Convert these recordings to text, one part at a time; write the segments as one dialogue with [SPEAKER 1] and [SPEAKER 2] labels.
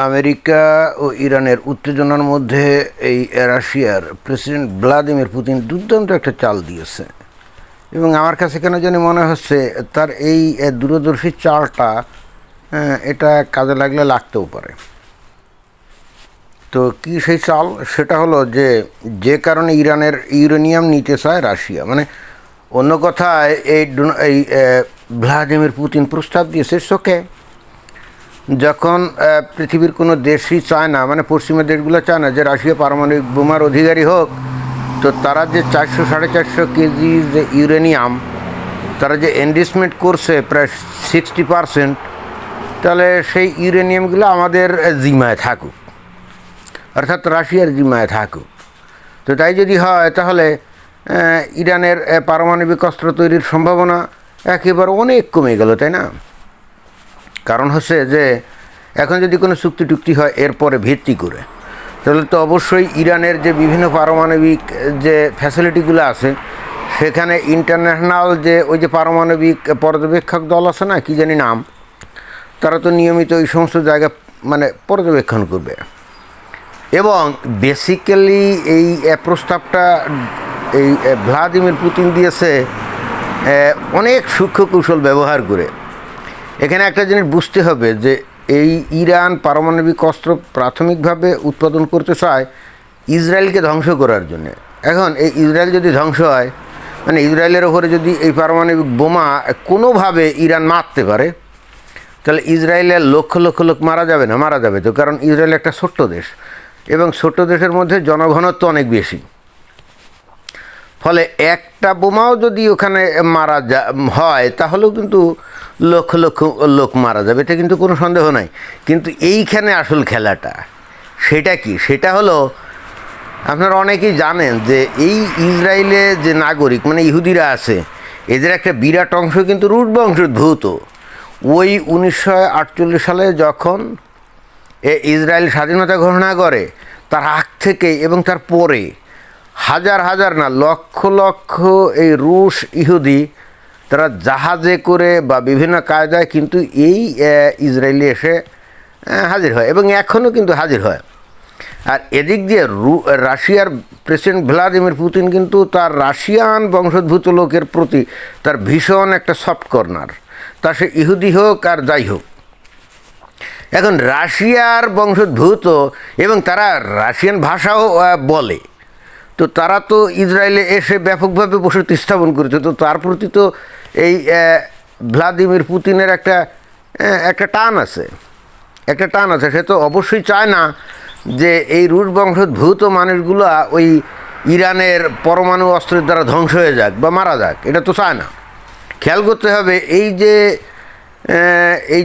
[SPEAKER 1] America ও ইরানের উত্তেজনার মধ্যে এই রাশিয়ার প্রেসিডেন্ট ভ্লাদিমির পুতিন দুর্দান্ত একটা চাল দিয়েছে এবং আমার কাছে কেন জানি মনে হচ্ছে তার এই দূরদর্শী চালটা এটা কাজে লাগলে লাগতেও পারে। তো কি সেই চাল? সেটা হলো যে কারণে ইরানের ইউরেনিয়াম নিতে চায় রাশিয়া, মানে অন্য কথায় এই ভ্লাদিমির পুতিন প্রস্তাব দিয়েছে সোকে যখন পৃথিবীর কোনো দেশই চায় না, মানে পশ্চিমের দেশগুলো চায় না যে রাশিয়া পারমাণবিক বোমার অধিকারী হোক, তো তারা যে 400-450 কেজি যে ইউরেনিয়াম তারা যে এনরিচমেন্ট করছে প্রায় 60%, তাহলে সেই ইউরেনিয়ামগুলো আমাদের জিম্মায় থাকুক, অর্থাৎ রাশিয়ার জিম্মায় থাকুক। তো তাই যদি হয় তাহলে ইরানের পারমাণবিক অস্ত্র তৈরির সম্ভাবনা একেবারে অনেক কমে গেল, তাই না? কারণ হচ্ছে যে এখন যদি কোনো চুক্তি টুক্তি হয় এরপরে ভিত্তি করে, তাহলে তো অবশ্যই ইরানের যে বিভিন্ন পারমাণবিক যে ফ্যাসিলিটিগুলো আছে সেখানে ইন্টারন্যাশনাল যে ওই যে পারমাণবিক পর্যবেক্ষক দল আছে না, কি জানি নাম, তারা তো নিয়মিত এই সমস্ত জায়গা মানে পর্যবেক্ষণ করবে। এবং বেসিক্যালি এই প্রস্তাবটা এই ভ্লাদিমির পুতিন দিয়েছে অনেক সূক্ষ্ম কৌশল ব্যবহার করে। এখানে একটা জিনিস বুঝতে হবে যে এই ইরান পারমাণবিক অস্ত্র প্রাথমিকভাবে উৎপাদন করতে চায় ইসরায়েলকে ধ্বংস করার জন্য। এখন এই ইসরায়েল যদি ধ্বংস হয়, মানে ইসরায়েলের ওপরে যদি এই পারমাণবিক বোমা কোনোভাবে ইরান মারতে পারে, তাহলে ইসরায়েলের লক্ষ লক্ষ লোক মারা যাবে না? মারা যাবে তো, কারণ ইসরায়েল একটা ছোট্ট দেশ এবং ছোট্ট দেশের মধ্যে জনঘনত্ব অনেক বেশি। ফলে একটা বোমাও যদি ওখানে মারা হয় তাহলেও কিন্তু লক্ষ লক্ষ লোক মারা যাবে, এটা কিন্তু কোনো সন্দেহ নাই। কিন্তু এইখানে আসল খেলাটা সেটা কি? সেটা হলো, আপনারা অনেকেই জানেন যে এই ইসরায়েলে যে নাগরিক মানে ইহুদিরা আছে, এদের একটা বিরাট অংশ কিন্তু রুশ বংশোদ্ভূত। ওই 1948 সালে যখন ইসরায়েল স্বাধীনতা ঘোষণা করে তার আগ থেকে এবং তার পরে হাজার হাজার না লক্ষ লক্ষ এই রুশ ইহুদি তারা জাহাজে করে বা বিভিন্ন কায়দায় কিন্তু এই ইসরায়েলে এসে হাজির হয় এবং এখনও কিন্তু হাজির হয়। আর এদিক দিয়ে রাশিয়ার প্রেসিডেন্ট ভ্লাদিমির পুতিন কিন্তু তার রাশিয়ান বংশোদ্ভূত লোকের প্রতি তার ভীষণ একটা সফট কর্নার, তা সে ইহুদি হোক আর যাই হোক। এখন রাশিয়ার বংশোদ্ভূত এবং তারা রাশিয়ান ভাষাও বলে, তো তারা তো ইসরায়েলে এসে ব্যাপকভাবে বসতি স্থাপন করেছে। তো তার প্রতি তো এই ভ্লাদিমির পুতিনের একটা টান আছে, সে তো অবশ্যই চায় না যে এই রুশ বংশোদ্ভূত মানুষগুলো ওই ইরানের পরমাণু অস্ত্রের দ্বারা ধ্বংস হয়ে যাক বা মারা যাক, এটা তো চায় না। খেয়াল করতে হবে এই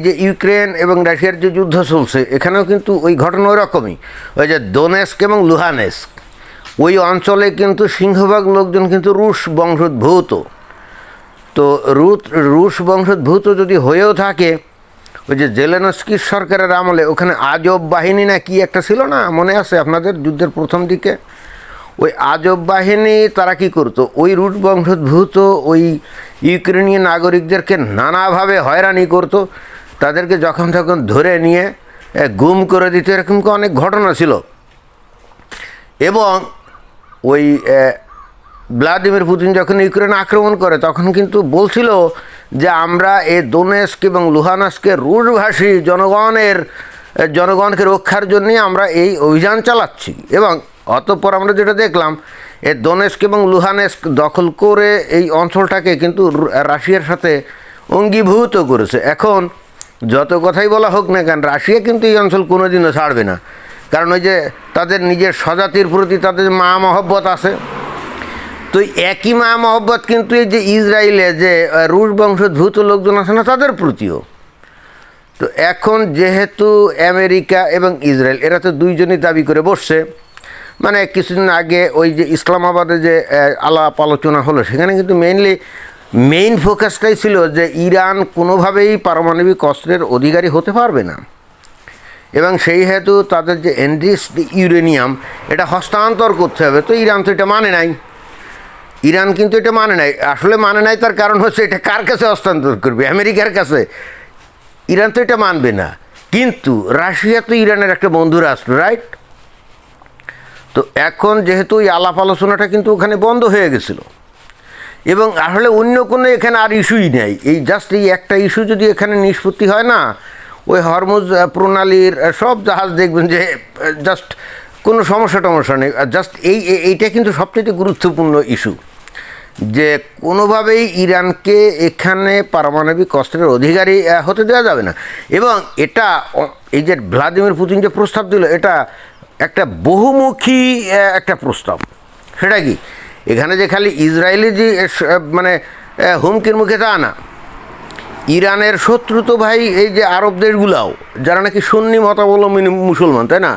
[SPEAKER 1] যে ইউক্রেন এবং রাশিয়ার যে যুদ্ধ চলছে, এখানেও কিন্তু ওই ঘটনা ওই রকমই। ওই যে দোনেস্ক এবং লুহানেস্ক ওই অঞ্চলে কিন্তু সিংহভাগ লোকজন কিন্তু রুশ বংশোদ্ভূত। তো রুশ বংশোদ্ভূত যদি হয়েও থাকে, ওই যে জেলেনস্কির সরকারের আমলে ওখানে আজব বাহিনী না কি একটা ছিল না, মনে আছে আপনাদের যুদ্ধের প্রথম দিকে? ওই আজব বাহিনী তারা কী করতো, ওই রুশ বংশোদ্ভূত ওই ইউক্রেনীয় নাগরিকদেরকে নানাভাবে হয়রানি করতো, তাদেরকে যখন তখন ধরে নিয়ে গুম করে দিত, এরকম অনেক ঘটনা ছিল। এবং ওই ভ্লাদিমির পুতিন যখন ইউক্রেন আক্রমণ করে তখন কিন্তু বলছিল যে আমরা এই দোনেস্ক এবং লুহানস্কের রুশভাষী জনগণকে রক্ষার জন্যই আমরা এই অভিযান চালাচ্ছি। এবং অতঃপর আমরা যেটা দেখলাম, এই দোনেস্ক এবং লুহানেস্ক দখল করে এই অঞ্চলটাকে কিন্তু রাশিয়ার সাথে অঙ্গীভূত করেছে। এখন যত কথাই বলা হোক না কেন, রাশিয়া কিন্তু এই অঞ্চল কোনোদিনও ছাড়বে না, কারণ ওই যে তাদের নিজের স্বজাতির প্রতি তাদের মায়া মহব্বত আছে। তো একই মায়া মহব্বত কিন্তু এই যে ইসরায়েলে যে রুশ বংশোদ্ভূত লোকজন আছে না, তাদের প্রতিও। তো এখন যেহেতু আমেরিকা এবং ইসরায়েল এরা তো দুইজনই দাবি করে বসছে, মানে কিছুদিন আগে ওই যে ইসলামাবাদে যে আলাপ আলোচনা হলো, সেখানে কিন্তু মেইন ফোকাসটাই ছিল যে ইরান কোনোভাবেই পারমাণবিক অস্ত্রের অধিকারী হতে পারবে না এবং সেই হেতু তাদের যে এনরিচড ইউরেনিয়াম এটা হস্তান্তর করতে হবে। তো ইরান তো এটা মানে নাই, ইরান কিন্তু এটা মানে নাই। আসলে মানে নাই তার কারণ হচ্ছে এটা কার কাছে হস্তান্তর করবে? আমেরিকার কাছে। ইরান তো এটা মানবে না। কিন্তু রাশিয়া তো ইরানের একটা বন্ধু রাষ্ট্র, রাইট? তো এখন যেহেতু এই আলাপ আলোচনাটা কিন্তু ওখানে বন্ধ হয়ে গেছিলো, এবং আসলে অন্য কোনো এখানে আর ইস্যুই নেই, এই জাস্ট এই একটা ইস্যু যদি এখানে নিষ্পত্তি হয় না, ওই হরমুজ প্রণালীর সব জাহাজ দেখবেন যে জাস্ট কোনো সমস্যা টমস্যা নেই। জাস্ট এইটা কিন্তু সবচেয়ে গুরুত্বপূর্ণ ইস্যু, যে কোনোভাবেই ইরানকে এখানে পারমাণবিক অস্ত্রের অধিকারী হতে দেওয়া যাবে না। এবং এটা এই যে ভ্লাদিমির পুতিন যে প্রস্তাব দিল, এটা একটা বহুমুখী একটা প্রস্তাব। সেটা কি, এখানে যে খালি ইসরায়েলি যে মানে হুমকির মুখে তা না, ইরানের শত্রু তো ভাই এই যে আরব দেশগুলাও, যারা নাকি সুন্নি মতাবলম্বী মুসলমান, তাই না?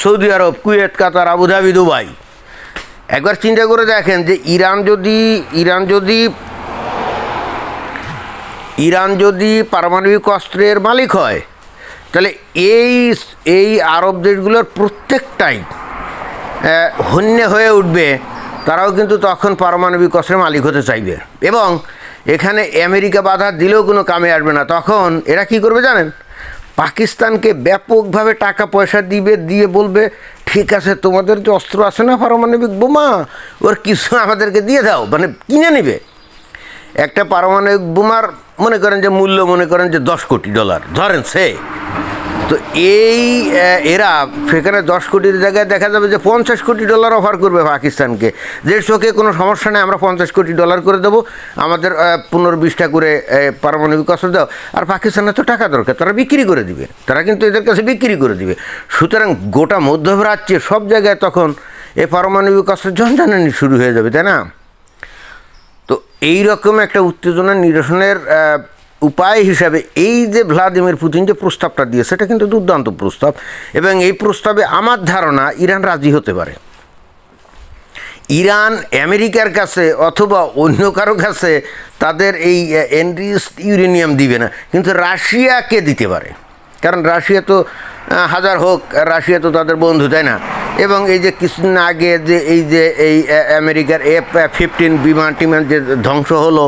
[SPEAKER 1] সৌদি আরব, কুয়েত, কাতার, আবুধাবি, দুবাই। একবার চিন্তা করে দেখেন যে ইরান যদি পারমাণবিক অস্ত্রের মালিক হয়, তাহলে এই আরব দেশগুলোর প্রত্যেকটাই হন্যে হয়ে উঠবে, তারাও কিন্তু তখন পারমাণবিক অস্ত্রের মালিক হতে চাইবে। এবং এখানে আমেরিকা বাধা দিলেও কোনো কামে আসবে না। তখন এরা কি করবে জানেন? পাকিস্তানকে ব্যাপকভাবে টাকা পয়সা দিয়ে বলবে, ঠিক আছে, তোমাদের যে অস্ত্র আছে না পারমাণবিক বোমা, ওর কিছু আমাদেরকে দিয়ে দাও, মানে কিনে নেবে। একটা পারমাণবিক বোমার মনে করেন যে মূল্য মনে করেন যে $10 কোটি, ধরেন সে। তো এরা সেখানে 10 কোটির জায়গায় দেখা যাবে যে $50 কোটি অফার করবে পাকিস্তানকে, যে চোখে কোনো সমস্যা নেই, আমরা $50 কোটি করে দেবো, আমাদের 15-20টা করে পারমাণবিক অস্ত্র দাও। আর পাকিস্তানের তো টাকা দরকার, তারা বিক্রি করে দিবে, তারা কিন্তু এদের কাছে বিক্রি করে দিবে। সুতরাং গোটা মধ্যপ্রাচ্যে সব জায়গায় তখন এই পারমাণবিক অস্ত্রের ঝঞ্ঝানি শুরু হয়ে যাবে, তাই না? তো এইরকম একটা উত্তেজনা নিরসনের উপায় হিসাবে এই যে ভ্লাদিমির পুতিন যে প্রস্তাবটা দিয়েছে, সেটা কিন্তু দুর্দান্ত প্রস্তাব। এবং এই প্রস্তাবে আমার ধারণা ইরান রাজি হতে পারে। ইরান আমেরিকার কাছে অথবা অন্য কারো কাছে তাদের এই এনরিচড ইউরেনিয়াম দিবে না, কিন্তু রাশিয়াকে দিতে পারে। কারণ রাশিয়া তো হাজার হোক, রাশিয়া তো তাদের বন্ধু, তাই না? এবং এই যে কিছুদিন আগে যে এই আমেরিকার F-15 বিমান টিমান যে ধ্বংস হলো,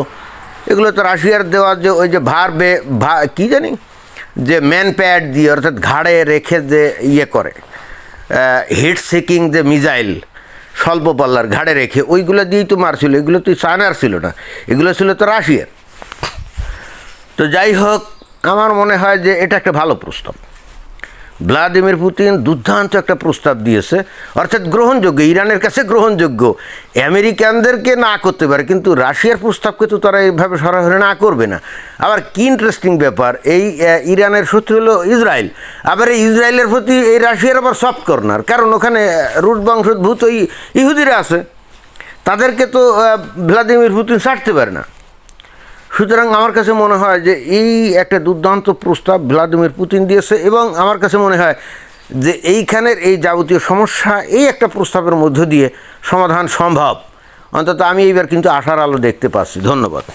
[SPEAKER 1] এগুলো তো রাশিয়ার দেওয়া যে ওই যে কী জানি যে ম্যান প্যাড দিয়ে, অর্থাৎ ঘাড়ে রেখে যে করে হিট সিকিং যে মিসাইল, স্বল্প পাল্লার ঘাড়ে রেখে, ওইগুলো দিয়েই তো মারছিল। এগুলো তো চায়নার ছিল না, এগুলো ছিল তো রাশিয়ার। তো যাই হোক, আমার মনে হয় যে এটা একটা ভালো প্রস্তাব। ভ্লাদিমির পুতিন দুর্দান্ত একটা প্রস্তাব দিয়েছে, অর্থাৎ গ্রহণযোগ্য, ইরানের কাছে গ্রহণযোগ্য। আমেরিকানদেরকে না করতে পারে, কিন্তু রাশিয়ার প্রস্তাবকে তো তারা এইভাবে সরাসরি না করবে না। আবার কি ইন্টারেস্টিং ব্যাপার, এই ইরানের শত্রু হলো ইসরায়েল, আবার এই ইসরায়েলের প্রতি এই রাশিয়ার আবার সফট কর্নার, কারণ ওখানে রুশ বংশোদ্ভূত ইহুদিরা আছে, তাদেরকে তো ভ্লাদিমির পুতিন ছাড়তে পারে না। সুতরাং আমার কাছে মনে হয় যে এই একটা দুর্দান্ত প্রস্তাব ভ্লাদিমির পুতিন দিয়েছে, এবং আমার কাছে মনে হয় যে এইখানের এই যাবতীয় সমস্যা এই একটা প্রস্তাবের মধ্য দিয়ে সমাধান সম্ভব। অন্তত আমি এইবার কিন্তু আশার আলো দেখতে পাচ্ছি। ধন্যবাদ।